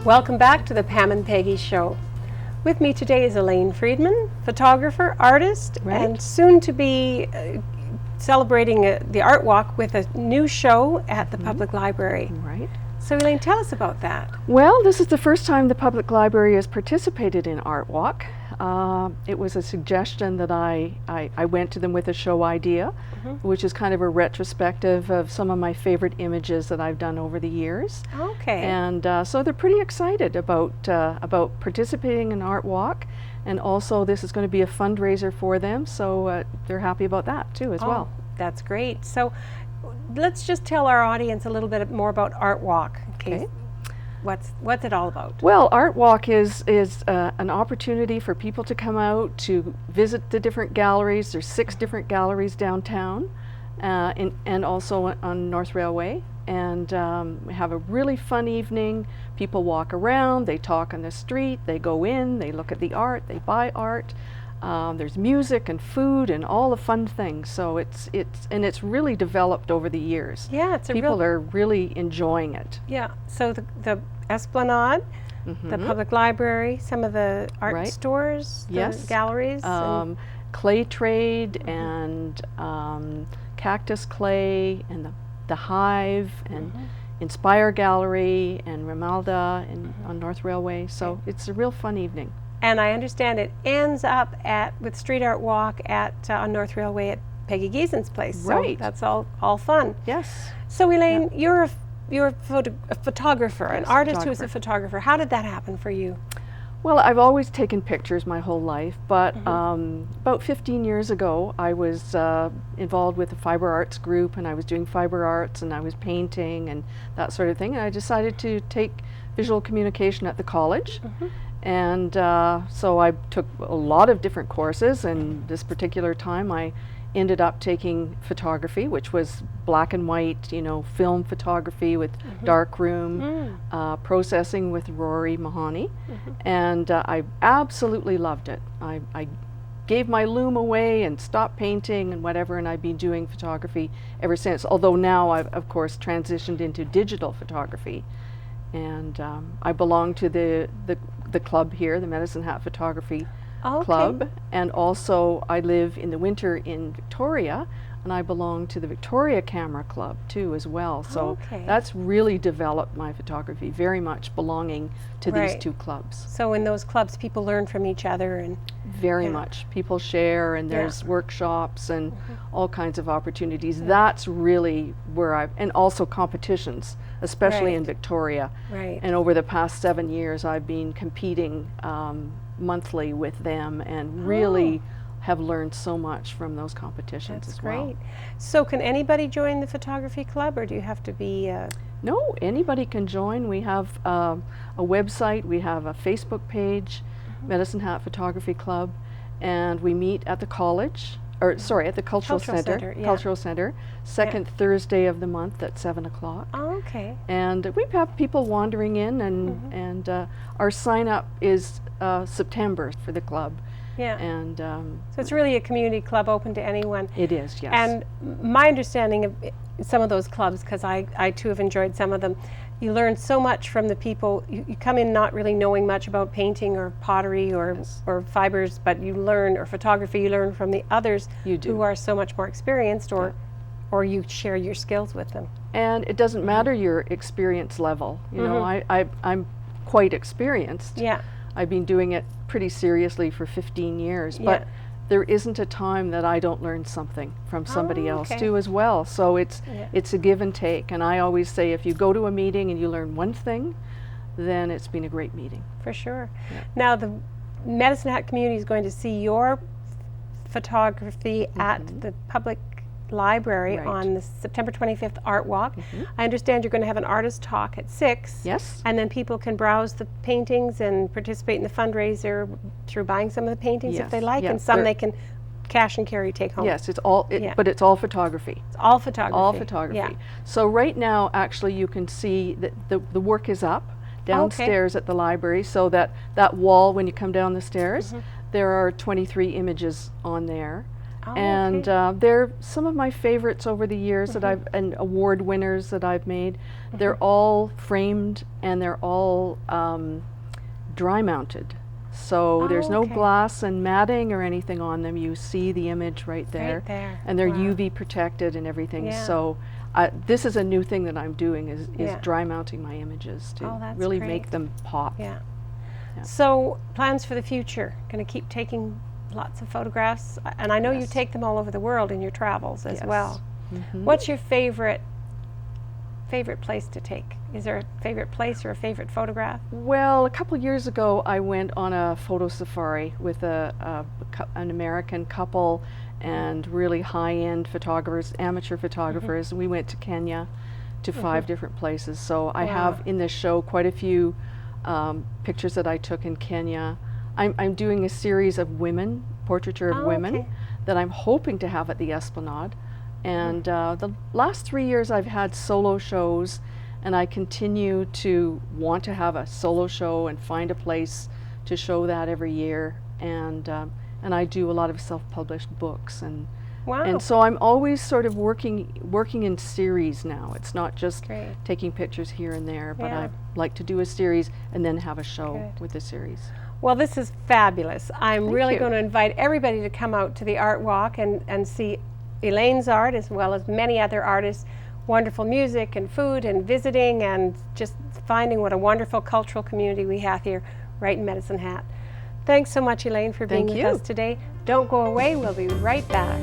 Welcome back to the Pam and Peggy Show. With me today is Elaine Freedman, photographer, artist, and soon to be celebrating the Artwalk with a new show at the Public Library. Right. So Elaine, tell us about that. Well, this is the first time the Public Library has participated in Artwalk. It was a suggestion that I went to them with a show idea, which is kind of a retrospective of some of my favorite images that I've done over the years. Okay. And so they're pretty excited about participating in Artwalk, and also this is going to be a fundraiser for them, so they're happy about that too as well. That's great. So let's just tell our audience a little bit more about Artwalk. Okay. What's it all about? Well, Artwalk is an opportunity for people to come out to visit the different galleries. There's 6 different galleries downtown and also on North Railway. And we have a really fun evening. People walk around, they talk on the street, they go in, they look at the art, they buy art. There's music and food and all the fun things. So it's really developed over the years. Yeah, people are really enjoying it. Yeah. So the Esplanade, the Public Library, some of the art stores, the galleries, clay trade and cactus clay and the Hive and Inspire Gallery and Ramalda and on North Railway. So it's a real fun evening. And I understand it ends up with Street Art Walk on North Railway at Peggy Gieson's place. Right. So that's all fun. Yes. So Elaine, you're a photographer, an artist who's a photographer. How did that happen for you? Well, I've always taken pictures my whole life, but about 15 years ago I was involved with a fiber arts group, and I was doing fiber arts and I was painting and that sort of thing, and I decided to take visual communication at the college. And so I took a lot of different courses, and this particular time I ended up taking photography, which was black and white, film photography with darkroom, processing with Rory Mahoney, and I absolutely loved it. I gave my loom away and stopped painting and whatever, and I've been doing photography ever since, although now I've of course transitioned into digital photography. And I belong to the club here, the Medicine Hat Photography Club, and also I live in the winter in Victoria, and I belong to the Victoria Camera Club too as well. So that's really developed my photography, very much belonging to these 2 clubs. So in those clubs people learn from each other and very much. People share, and there's workshops and all kinds of opportunities. That's really where and also competitions, especially in Victoria. And over the past 7 years I've been competing monthly with them, and really have learned so much from those competitions as well. That's great. So can anybody join the photography club, or do you have to be No, anybody can join. We have a website, we have a Facebook page, Medicine Hat Photography Club, and we meet at the college, or sorry, at the Cultural Center, second Thursday of the month at 7 o'clock. And we have people wandering in, and our sign up is September for the club. And so it's really a community club open to anyone. It is, yes. And my understanding of some of those clubs, because I too have enjoyed some of them, you learn so much from the people. You come in not really knowing much about painting or pottery or fibers, but you learn, or photography, you learn from the others who are so much more experienced, or you share your skills with them. And it doesn't matter your experience level. You know, I'm quite experienced. I've been doing it pretty seriously for 15 years, but there isn't a time that I don't learn something from somebody else too as well. So it's a give and take, and I always say if you go to a meeting and you learn one thing, then it's been a great meeting. For sure. Now the Medicine Hat community is going to see your photography at the Public Library on the September 25th Art Walk. I understand you're going to have an artist talk at 6. Yes. And then people can browse the paintings and participate in the fundraiser through buying some of the paintings if they like, and some they can cash and carry, take home. Yes, it's all, but it's all photography. It's all photography. All photography. So right now, actually, you can see that the work is up downstairs at the library, so that wall, when you come down the stairs, there are 23 images on there. Oh, And okay. they're some of my favorites over the years that I've, and award winners that I've made. They're all framed and they're all dry mounted. So there's Oh, no okay. glass and matting or anything on them. You see the image right there. Right there. And they're Wow. UV protected and everything. Yeah. So this is a new thing that I'm doing is Yeah. dry mounting my images to Oh, that's really great. make them pop. Yeah. Yeah. So plans for the future? Going to keep taking lots of photographs, and I know you Yes. take them all over the world in your travels as Yes. well. Mhm. What's your favorite place to take? Is there a favorite place or a favorite photograph? Well, a couple years ago, I went on a photo safari with an American couple and really high-end photographers, amateur photographers. We went to Kenya to 5 different places. So I Wow. have in this show quite a few pictures that I took in Kenya. I'm doing a series of women, portraiture of Oh, women, okay. that I'm hoping to have at the Esplanade. And the last 3 years I've had solo shows, and I continue to want to have a solo show and find a place to show that every year. And I do a lot of self-published books, and Wow. so I'm always sort of working in series now. It's not just Great. taking pictures here and there, but Yeah. I like to do a series and then have a show Good. with the series. Well, this is fabulous. I'm Thank really you. going to invite everybody to come out to the Art Walk and see Elaine's art as well as many other artists, wonderful music and food and visiting and just finding what a wonderful cultural community we have here right in Medicine Hat. Thanks so much, Elaine, for being Thank with you. us today. Don't go away. We'll be right back.